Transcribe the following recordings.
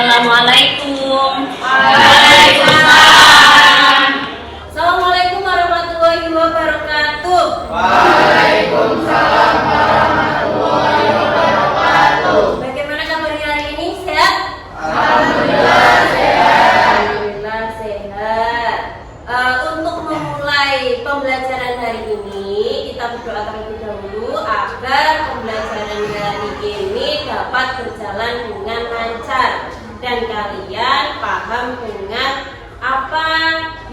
Assalamualaikum. Waalaikumsalam. Assalamualaikum warahmatullahi wabarakatuh. Waalaikumsalam warahmatullahi wabarakatuh. Bagaimana kabarnya hari ini? Sehat? Alhamdulillah sehat. Alhamdulillah sehat. Untuk memulai pembelajaran hari ini, kita berdoa terlebih dahulu agar pembelajaran hari ini dapat berjalan dengan lancar dan kalian paham dengan apa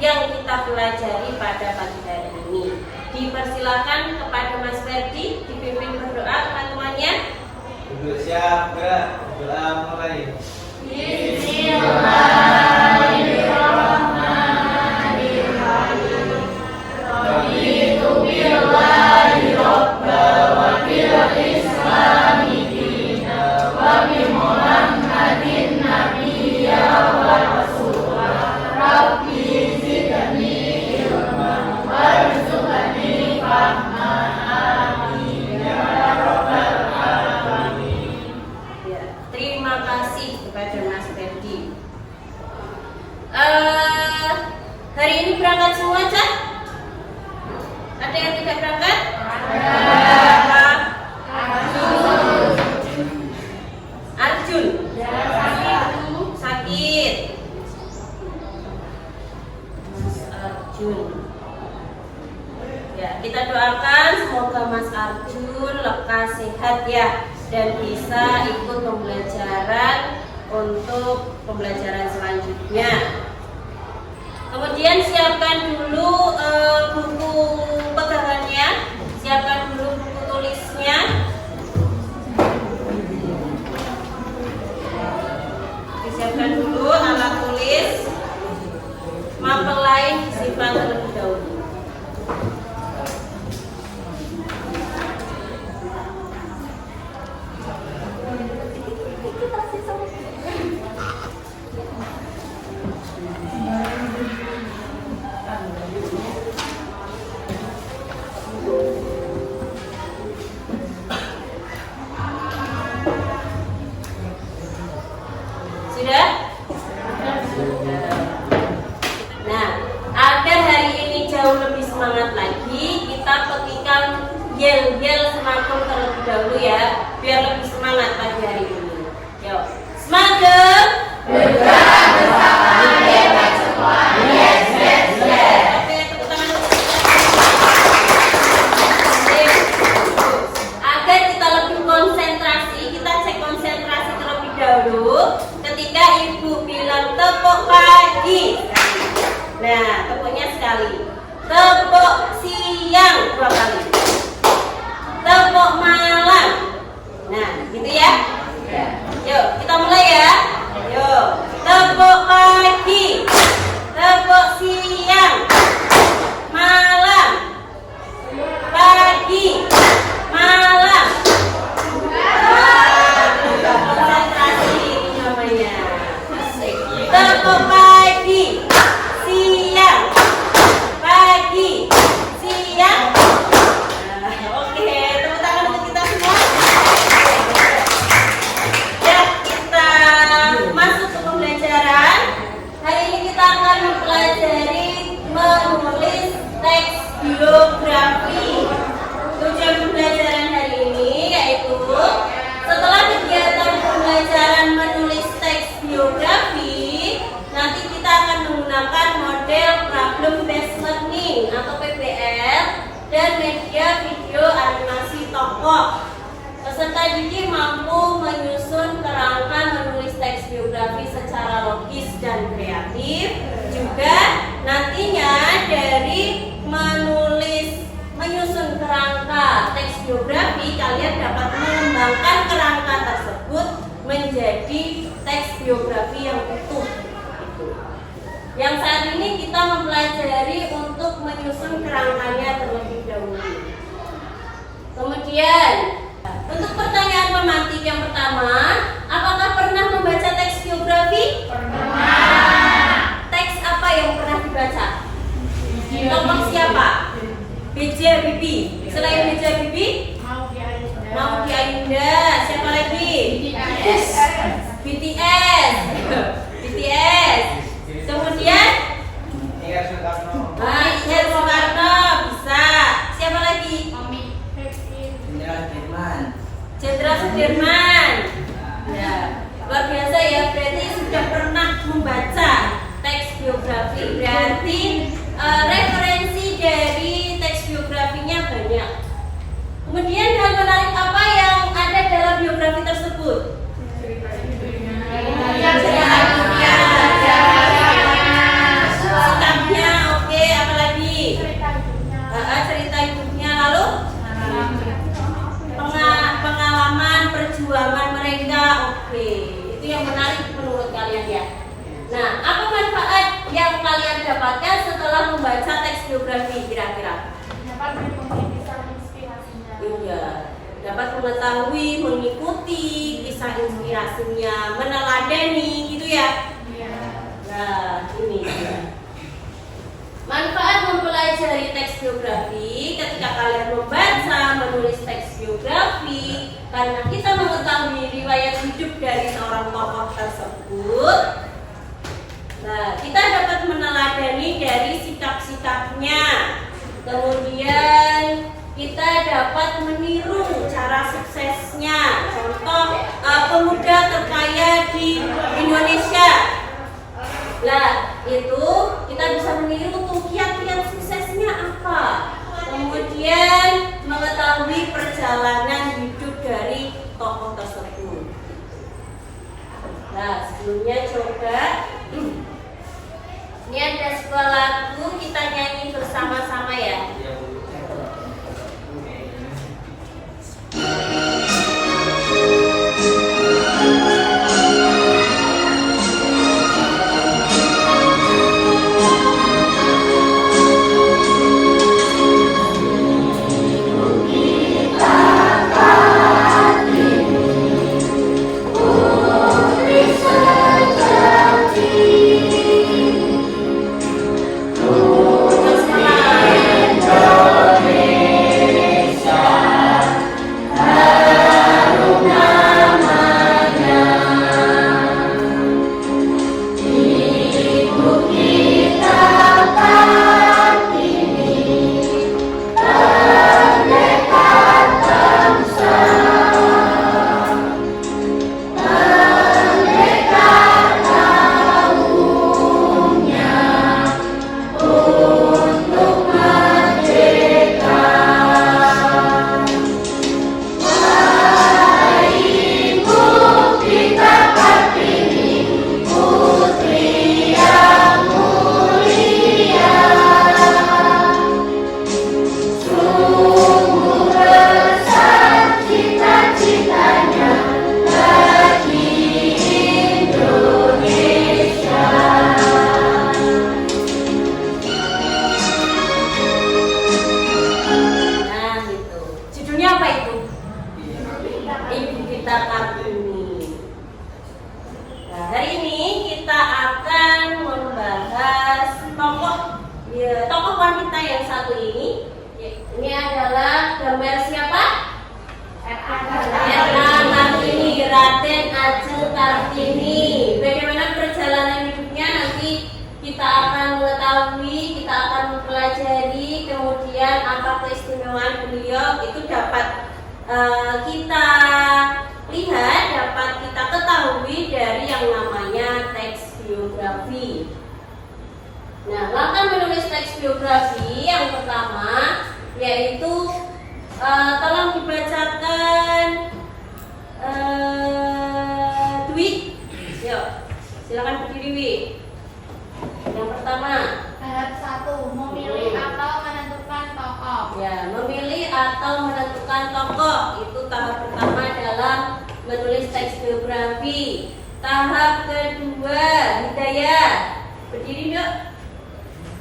yang kita pelajari pada pagi hari ini. Dipersilakan kepada Mas Ferdi dipimpin berdoa teman-temannya. Duduk siap, gerak, doa mulai. Bismillahirrahmanirrahim. Raditu billahi robba wa bil islami dina wa bi Muhammadin nabiyya wa rasulah. Rabbi zidni ilman warzuqni fahman. Amin ya rabbal alamin. Ya, terima kasih kepada Mas Ferdi. Hari ini berangkat semua, Cak? Ada yang tidak berangkat? Ada. Arjun. Sakit. Mas Arjun. Ya, kita doakan semoga Mas Arjun lekas sehat ya dan bisa ikut pembelajaran untuk pembelajaran selanjutnya. Kemudian siapkan dulu buku pegangannya, siapkan dulu buku tulisnya. Disiapkan dulu alat tulis, mapel lain disimpan terlebih dahulu. Sudah? Nah, agar hari ini jauh lebih semangat lagi, kita petikan yel-yel semangat terlebih dahulu ya, biar lebih semangat pagi hari ini. Yuk, semangat! Bergerak bersama hebat semua. Yes, yes, yes. Oke, tepuk tangan. Agar kita lebih konsentrasi, kita cek konsentrasi terlebih dahulu. Ketika ibu bilang tepuk pagi, nah tepuknya sekali. Tepuk siang 2 kali. Tepuk malam. Nah, gitu ya. Yuk, kita mulai ya. Yuk, tepuk pagi, tepuk siang, malam, pagi, malam. Konsentrasi ini namanya. Tepuk pagi, siang, pagi, siang. Oke, tepuk tangan untuk kita semua. secara logis dan kreatif. Juga nantinya dari menyusun kerangka teks biografi, kalian dapat mengembangkan kerangka tersebut menjadi teks biografi yang utuh. Yang saat ini kita mempelajari untuk menyusun kerangkanya terlebih dahulu. Kemudian untuk pertanyaan pemantik yang pertama, apakah pernah membaca teks biografi? Pernah. Teks apa yang pernah dibaca? Tokoh siapa? B.J. Habibie. Selain B.J. Habibie? Maudy Ayunda. Siapa lagi? BTS. Kemudian? Ingat Soekarno. Ingat Soekarno. Bisa. Siapa lagi? Jenderal Sudirman. Ya, luar biasa ya. Berarti sudah pernah membaca teks biografi. Berarti referensi dari teks biografinya banyak. Kemudian hal menarik apa yang ada dalam biografi tersebut? Sikapnya, oke. Apa lagi? Cerita hidupnya, lalu pengalaman perjuangan mereka, oke. Itu yang menarik menurut kalian ya. Nah, apa manfaat yang kalian dapatkan setelah membaca teks biografi kira-kira? Dapat kisah inspirasinya. Iya, dapat mengetahui, mengikuti kisah inspirasinya, meneladani gitu ya. Iya. Nah, ini dia. Manfaat mempelajari teks biografi ketika kalian membaca, menulis teks biografi, karena kita mengetahui riwayat hidup dari seorang tokoh tersebut. Nah, kita dapat meneladani dari sikap-sikapnya. Kemudian kita dapat meniru cara suksesnya. Contoh pemuda terkaya di Indonesia. Nah, itu kita bisa meniru tuh kiat-kiat suksesnya apa. Kemudian mengetahui perjalanan hidup dari tokoh tersebut. Nah, sebelumnya coba ini ada sebuah lagu, kita nyanyi bersama-sama ya. Kita lihat, dapat kita ketahui dari yang namanya teks biografi. Nah, langkah menulis teks biografi yang pertama yaitu tolong dibacakan Dwi. Yuk. atau menentukan tokoh. Itu tahap pertama dalam menulis teks biografi. Tahap kedua, Hidayah. Berdiri dok.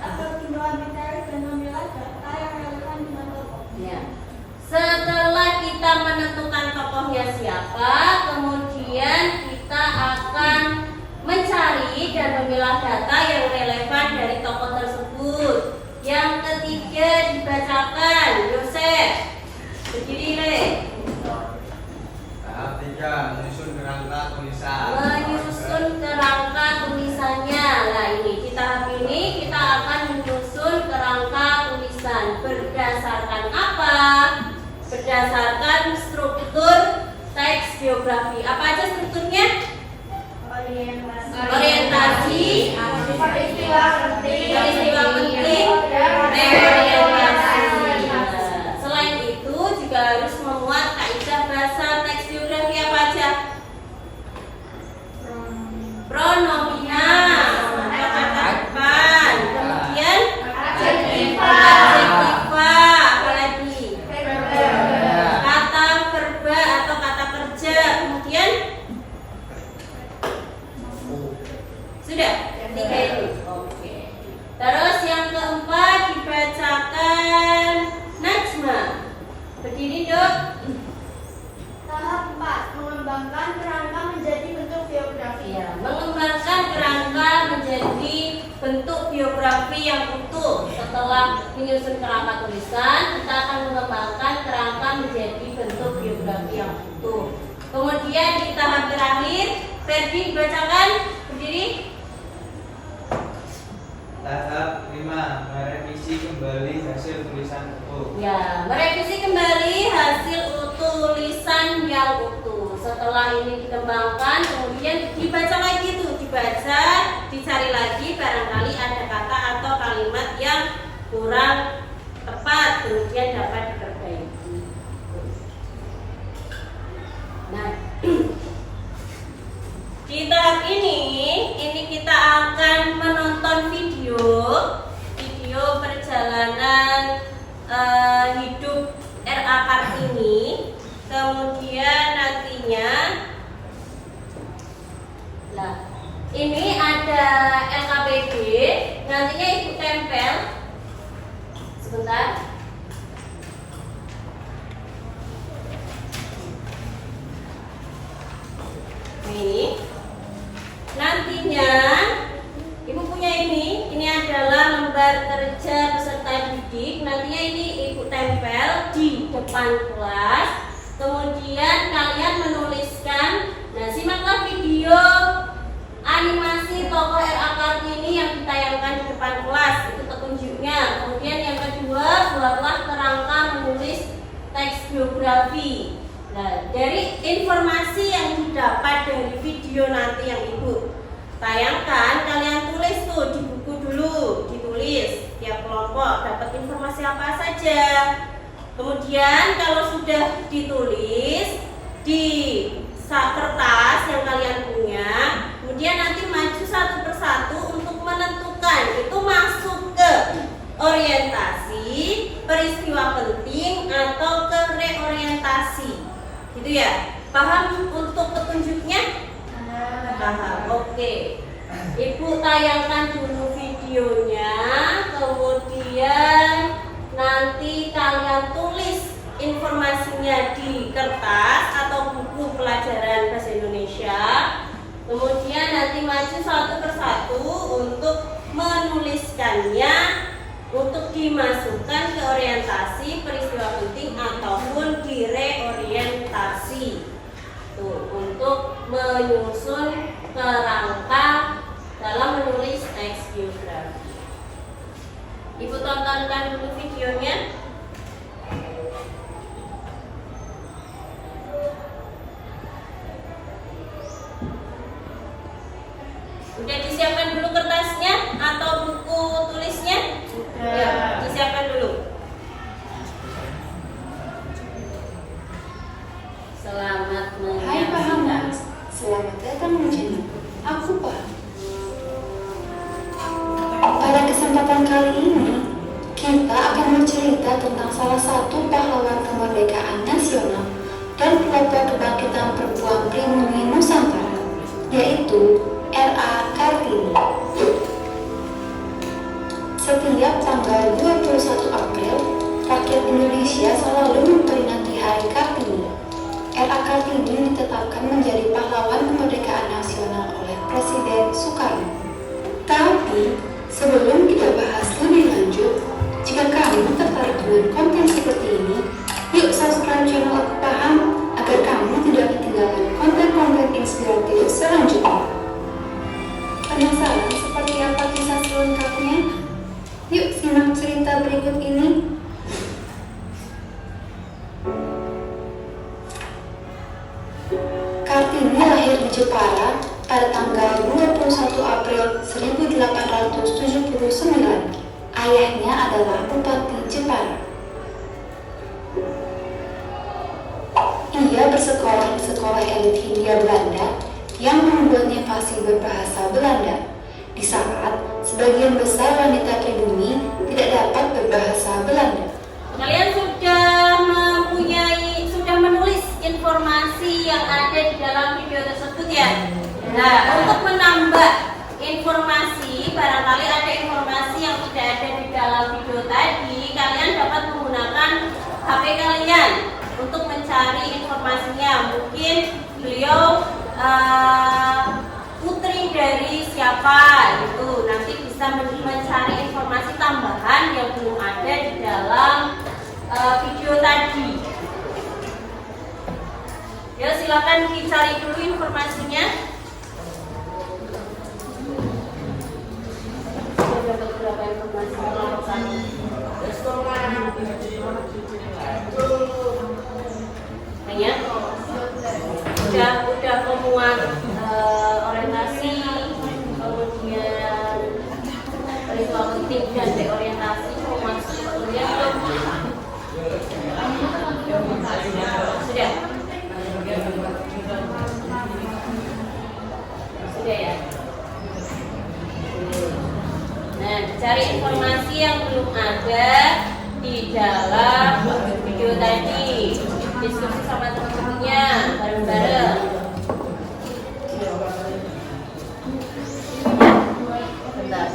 Tahap kedua mencari dan memilah data yang relevan dengan tokoh. Ya. Setelah kita menentukan tokohnya siapa, kemudian kita akan mencari dan memilah data yang relevan dari tokoh tersebut. Yang ketiga dibacakan, Yosef. Berdiri, Le. Tahap 3 menyusun kerangka tulisan. Menyusun kerangka tulisannya. Nah ini di tahap ini kita akan menyusun kerangka tulisan berdasarkan apa? Berdasarkan struktur teks biografi. Apa aja strukturnya? Orientasi, peristiwa penting, reorientasi. Selain itu juga harus memuat kaidah bahasa teks biografi apa aja? Pronominal, kata depan, kemudian adjektiva, apa lagi? Kata verba atau kata kerja, kemudian sudah tiga itu. Oke. Terus yang keempat dibacakan Najma. Berdiri dok. Tahap 4 mengembangkan kerangka menjadi bentuk biografi. Ya, mengembangkan kerangka menjadi bentuk biografi yang utuh. Setelah menyusun kerangka tulisan, kita akan mengembangkan kerangka menjadi bentuk biografi yang utuh. Kemudian di tahap terakhir, Ferdi bacakan. Berdiri. Tahap 5 merevisi kembali hasil tulisan utuh. Ya, merevisi kembali hasil tulisan yang utuh. Setelah ini dikembangkan, kemudian dibaca lagi tuh, dibaca, dicari lagi barangkali ada kata atau kalimat yang kurang tepat, kemudian dapat diperbaiki. Nah, di tahap ini kita akan menonton video perjalanan hidup R.A. Kartini. Kemudian nantinya, nah ini ada LKPD, nantinya ibu tempel sebentar. Ini nantinya ibu punya ini adalah lembar kerja peserta didik. Nantinya ini ibu tempel di depan kelas. Kemudian kalian menuliskan. Nah, simaklah video animasi tokoh R.A. Kartini yang ditayangkan di depan kelas. Itu petunjuknya. Kemudian yang kedua, buatlah kerangka menulis teks biografi. Nah, dari informasi yang didapat dari video nanti yang ibu tayangkan, kalian tulis tuh di buku dulu, ditulis tiap kelompok dapat informasi apa saja. Kemudian kalau sudah ditulis di kertas yang kalian punya, kemudian nanti maju satu persatu untuk menentukan itu masuk ke orientasi, peristiwa penting atau ke reorientasi. Gitu ya. Paham untuk petunjuknya? Paham. Oke. Ibu tayangkan dulu videonya, kemudian nanti kalian tulis informasinya di kertas atau buku pelajaran bahasa Indonesia. Kemudian nanti maju satu persatu untuk menuliskannya untuk dimasukkan ke orientasi, peristiwa penting ataupun di reorientasi. Tuh, untuk menyusun kerangka dalam menulis teks biografi. Ibu tontonkan dulu videonya. Udah disiapkan dulu kertasnya atau buku tulisnya? Ya, disiapkan dulu. Selamat Hai Pak Hamad, selamat datang di channel Aku Paham. Pada kesempatan kali ini, kita akan bercerita tentang salah satu pahlawan kemerdekaan nasional dan pelopor kebangkitan perempuan pribumi Nusantara, yaitu R.A. Kartini. Setiap tanggal 21 April, rakyat Indonesia selalu memperingati Hari Kartini. R.A. Kartini ditetapkan menjadi pahlawan kemerdekaan nasional oleh Presiden Soekarno. Tapi, sebelum kita bahas lebih lanjut, jika kamu tertarik dengan konten seperti ini, yuk subscribe channel Aku Paham agar kamu tidak ketinggalan konten-konten inspiratif selanjutnya. Penasaran seperti apa kisah selengkapnya? Yuk simak cerita berikut ini. Kartini lahir di Jepara pada tanggal 21 April 1879. Ayahnya adalah Bupati Jepara. Ia bersekolah di sekolah elit Hindia Belanda yang membuatnya fasih berbahasa Belanda, di saat sebagian besar wanita pribumi tidak dapat berbahasa Belanda. Kalian sudah menulis informasi yang ada di dalam video tersebut ya. Nah, untuk menambah informasi, barangkali ada informasi yang tidak ada di dalam video tadi, kalian dapat menggunakan HP kalian untuk mencari informasinya. Mungkin beliau putri dari siapa gitu, nanti bisa mencari informasi tambahan yang belum ada di dalam video tadi. Ya, silakan dicari dulu informasinya. Dapat berapa informasi banyak. Udah memuat orientasi, kemudian peristiwa penting dan reorientasi, mau masuk kuliah belum? Sudah. Sudah ya. Nah, cari informasi yang belum ada di dalam video tadi. Diskusi sama teman-temannya bareng-bareng. Bentar.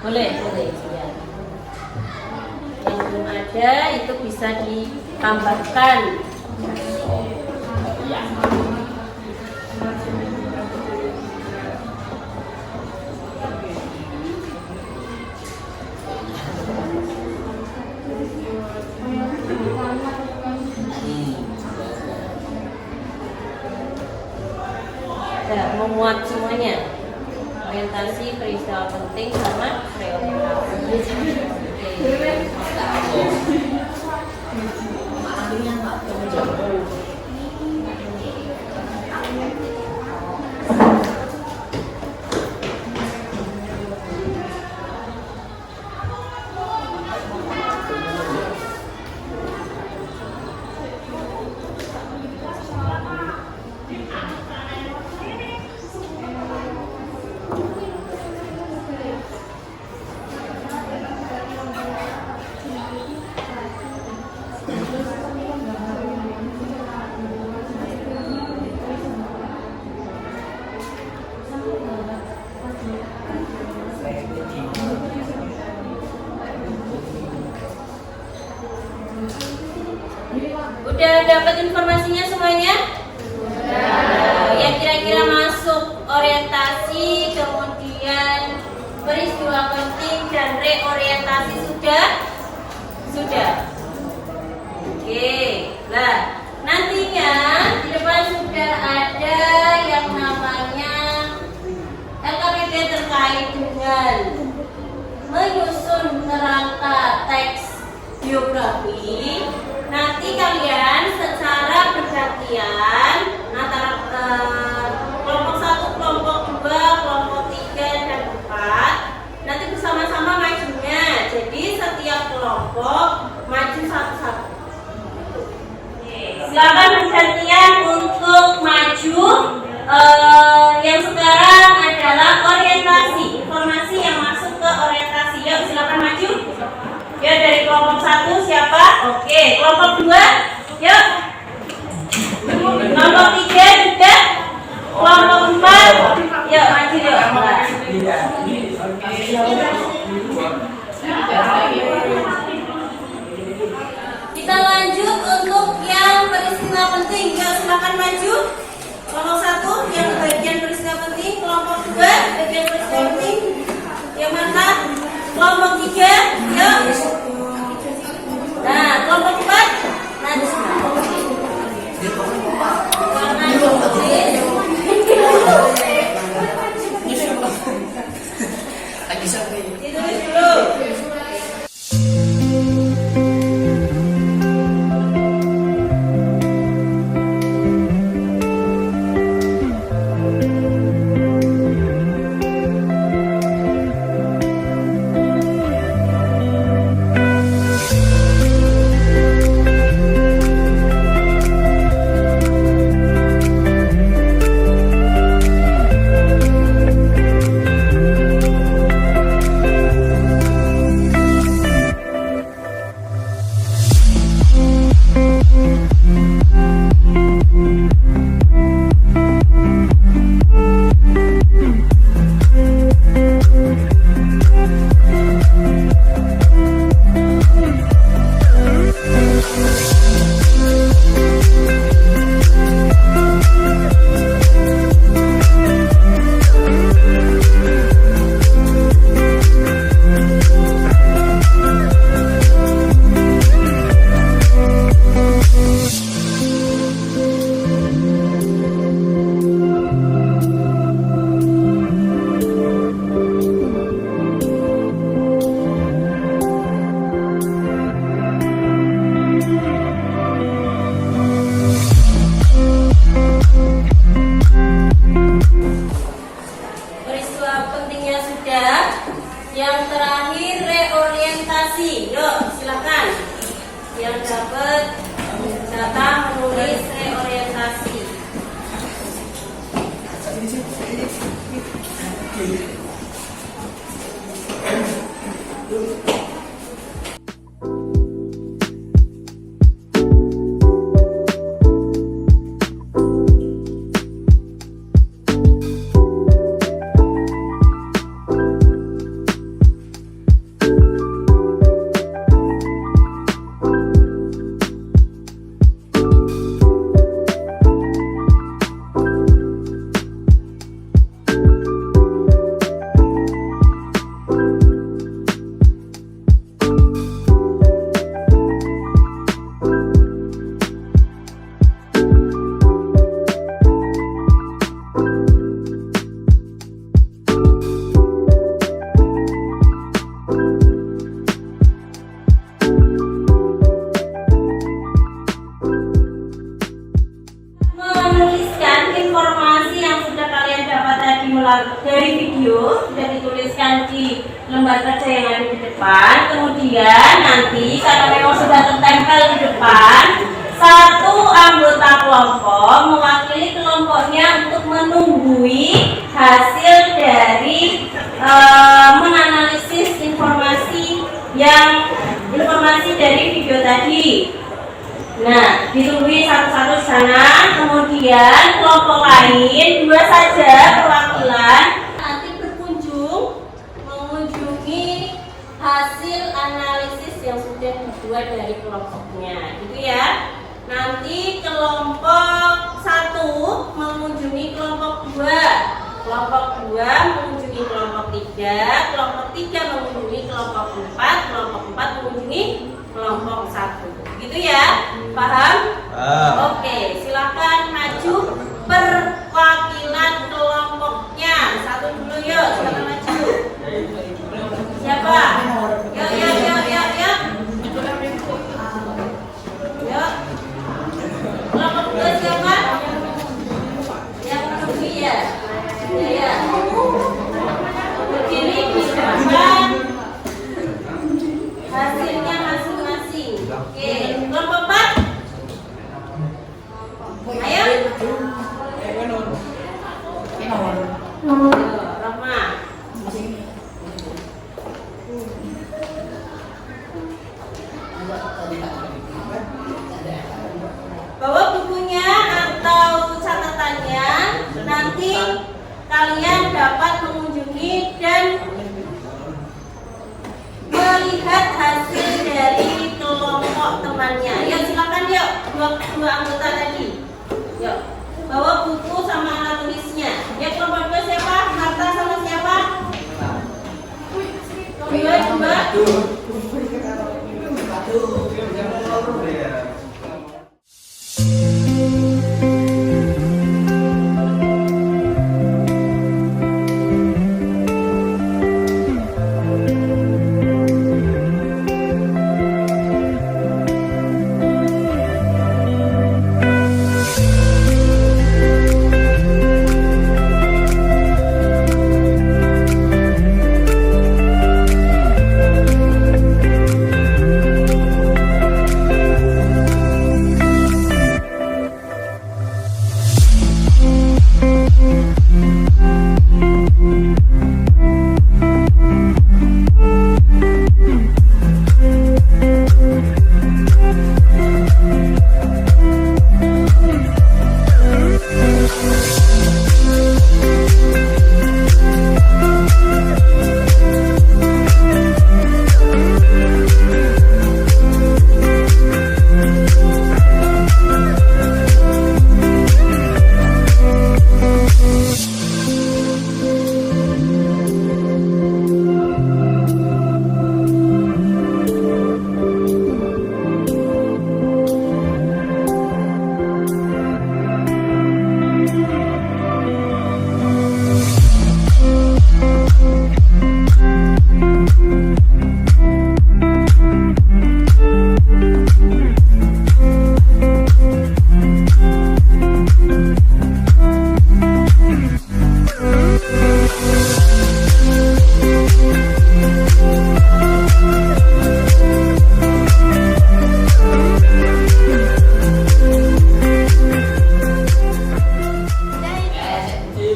Boleh. Ya. Yang belum ada itu bisa ditambahkan. Ya. Memuat semuanya, orientasi, peristiwa penting sama reorientasi. Udah dapat informasinya semuanya? Yang kira-kira masuk orientasi, kemudian peristiwa penting dan reorientasi sudah? Sudah. Oke. Nah, nantinya di depan sudah ada yang namanya LKPD terkait dengan menyusun kerangka teks biografi. Nanti kalian secara bergantian antara kelompok 1, kelompok 2, kelompok 3 dan 4 nanti bersama-sama majunya. Jadi setiap kelompok maju satu-satu. Silakan bergantian untuk maju. Yang sekarang adalah orientasi, informasi yang masuk ke orientasi. Yuk Ya, dari kelompok 1 siapa? Oke, kelompok 2. Yuk. Kelompok 3 juga. Kelompok 4. Yuk, maju yuk. Kita lanjut untuk yang peristiwa penting. Yuk, silakan maju. Kelompok 1 yang bagian peristiwa penting. Kelompok 2 bagian peristiwa penting. Yang mana? Kelompok 3. Yuk. Nah, kelompok 4. Maju. Ditulis dulu. Yang terakhir reorientasi. Yuk, silakan. Yang dapat data menulis reorientasi. Dari video sudah dituliskan di lembar kerja yang ada di depan. Kemudian nanti karena memang sudah tertempel di depan, satu anggota kelompok mewakili kelompoknya untuk menunggui hasil dari menganalisis informasi dari video tadi. Nah, ditungguin satu-satu sana. Kemudian kelompok lain 2 saja perwakilan nanti berkunjung mengunjungi hasil analisis yang sudah dibuat dari kelompoknya, gitu ya. Nanti kelompok 1 mengunjungi kelompok 2, kelompok 2 mengunjungi kelompok 3, kelompok 3 mengunjungi kelompok 4, kelompok 4 mengunjungi kelompok 1. Gitu ya, paham? Oke, silakan maju perwakilan kelompoknya. Satu dulu yuk, silakan maju. Siapa? Yuk. Yuk. Kelompok 2 siapa? Yang menunggu ya. Ya. Berdiri di depan hasilnya masing-masing. Oke, kelompok 4. dua anggota tadi. Yuk, bawa buku sama alat tulisnya. Ya, kelompok dua siapa? Marta sama siapa? Dua.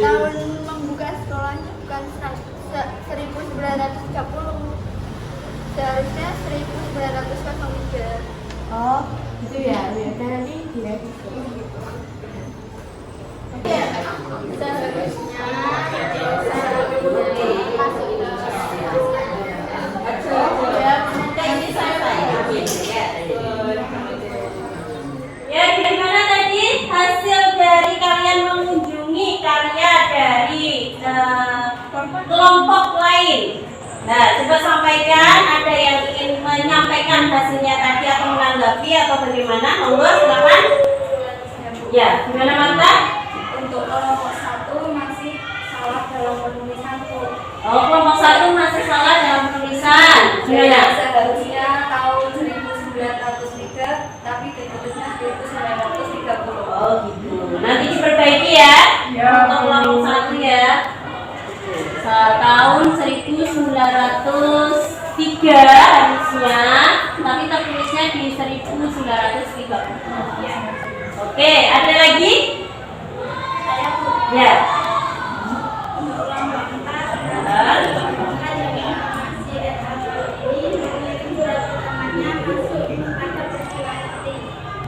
Tahun membuka sekolahnya bukan 1930, seharusnya 1903. Oh, gitu ya. Biasanya nanti direvisi. Ya, gimana tadi hasil dari kalian mengunjungi karya dari kelompok lain? Nah, coba sampaikan, ada yang ingin menyampaikan hasilnya tadi atau menanggapi atau bagaimana? Monggo, silakan. Ya, gimana Marta? Untuk kelompok 1 masih salah dalam penulisan tuh. Oh, kelompok 1 masih salah dalam penulisan. Gimana? Seharusnya tahun 1903, tapi ditulisnya 1930. Oh gitu. Nanti diperbaiki ya. Untuk kelompok 1 ya. Tahun 1903 harusnya, tapi tertulisnya di 1930. Oke, ada lagi? Ya. Untuk kelompok 4,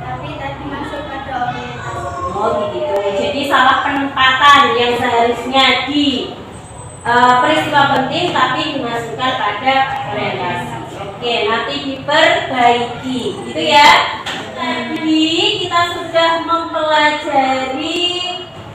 tapi tadi masuk pada orientasi. Oh gitu. Jadi salah penempatan yang seharusnya di peristiwa penting tapi dimasukkan pada orientasi. Oke, nanti diperbaiki. Gitu ya. Tadi kita sudah mempelajari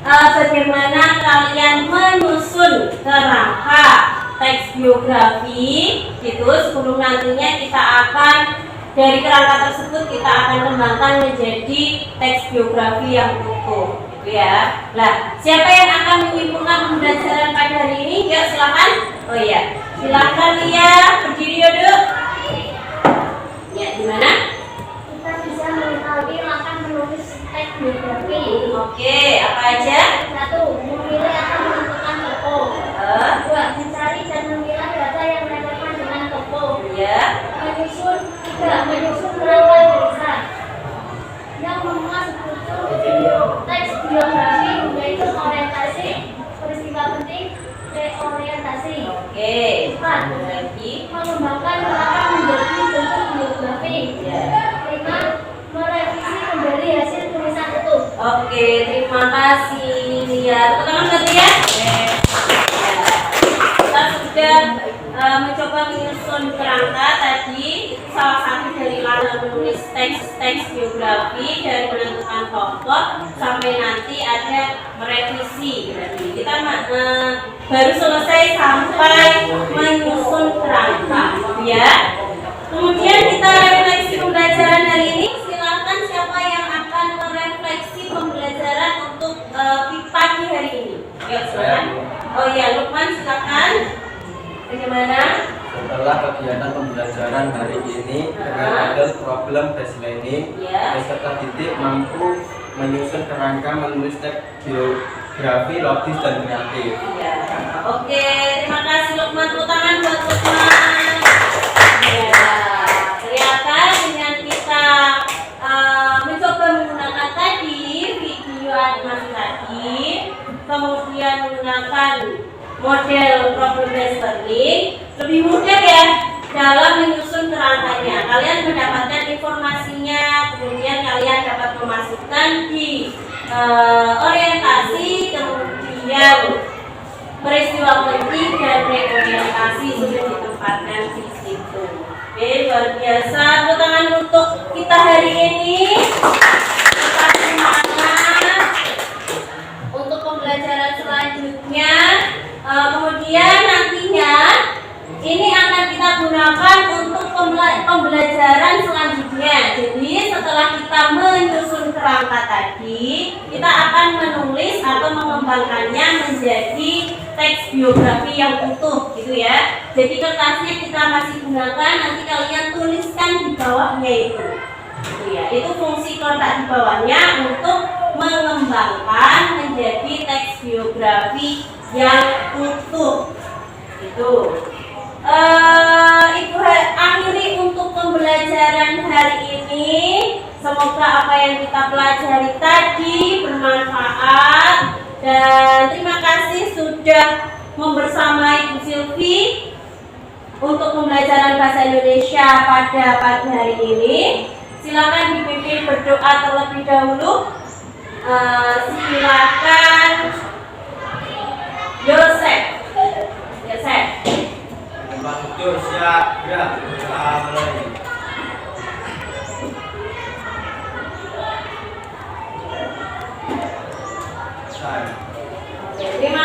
bagaimana kalian menyusun kerangka teks biografi gitu, sebelum nantinya kita akan dari kerangka tersebut kita akan kembangkan menjadi teks biografi yang utuh gitu ya. Nah, siapa yang akan menyimpulkan pembelajaran pada hari ini? Yuk silakan. Oh iya, silakan Lia, berdiri dulu. Ya, gimana? Kita bisa mengetahui langkah menulis teks biografi. Oke, apa aja? 1. Memilih atau menentukan tokoh. 2. Mencari dan memilah data yang relevan dengan tokoh. Ya. Menyusun kerangka tulisan yang memuat struktur teks biografi, yaitu orientasi, peristiwa penting, reorientasi. Oke. 4. Lagi. Mengembangkan kerangka menjadi bentuk biografi. 5. Merevisi kembali hasil tulisan itu. Oke, terima kasih Lia. Tepuk tangan buat Lia. Ya. Kita sudah mencoba menyusun kerangka tadi salah satu dari menulis teks biografi dari menentukan tokoh sampai nanti ada merevisi. Berarti kita baru selesai sampai menyusun kerangka, ya. Kemudian kita refleksi pembelajaran hari ini. Silakan siapa yang akan merefleksi pembelajaran untuk pagi hari ini. Yuk, silakan. Oh iya, Lukman silakan. Bagaimana? Setelah kegiatan pembelajaran hari ini dengan model problem based learning, peserta didik mampu menyusun kerangka menulis teks biografi logis dan kreatif. Ya. Oke, terima kasih Lukman. Tepuk tangan buat Lukman. Ya, ternyata dengan kita mencoba menggunakan tadi video animasi tadi, kemudian menggunakan model problem based learning, lebih mudah ya dalam menyusun kerangkanya. Kalian mendapatkan informasinya, kemudian kalian dapat memasukkan di orientasi, kemudian peristiwa penting dan reorientasi sudah ditempatkan di situ. Oke, luar biasa. Tepuk tangan untuk kita hari ini. Tetap semangat untuk pembelajaran selanjutnya. Kemudian nantinya ini akan kita gunakan untuk pembelajaran selanjutnya. Jadi setelah kita menyusun kerangka tadi, kita akan menulis atau mengembangkannya menjadi teks biografi yang utuh, gitu ya. Jadi kertasnya kita masih gunakan, nanti kalian tuliskan di bawahnya itu. Gitu ya. Itu fungsi kotak di bawahnya untuk mengembangkan menjadi teks biografi yang utuh. Itu. Ibu akhiri untuk pembelajaran hari ini. Semoga apa yang kita pelajari tadi bermanfaat, dan terima kasih sudah membersamai Ibu Silvi untuk pembelajaran bahasa Indonesia pada pagi hari ini. Silakan dipimpin berdoa terlebih dahulu. Silakan Yosef. Tempat duduk siap, gerak. Mulai. Terima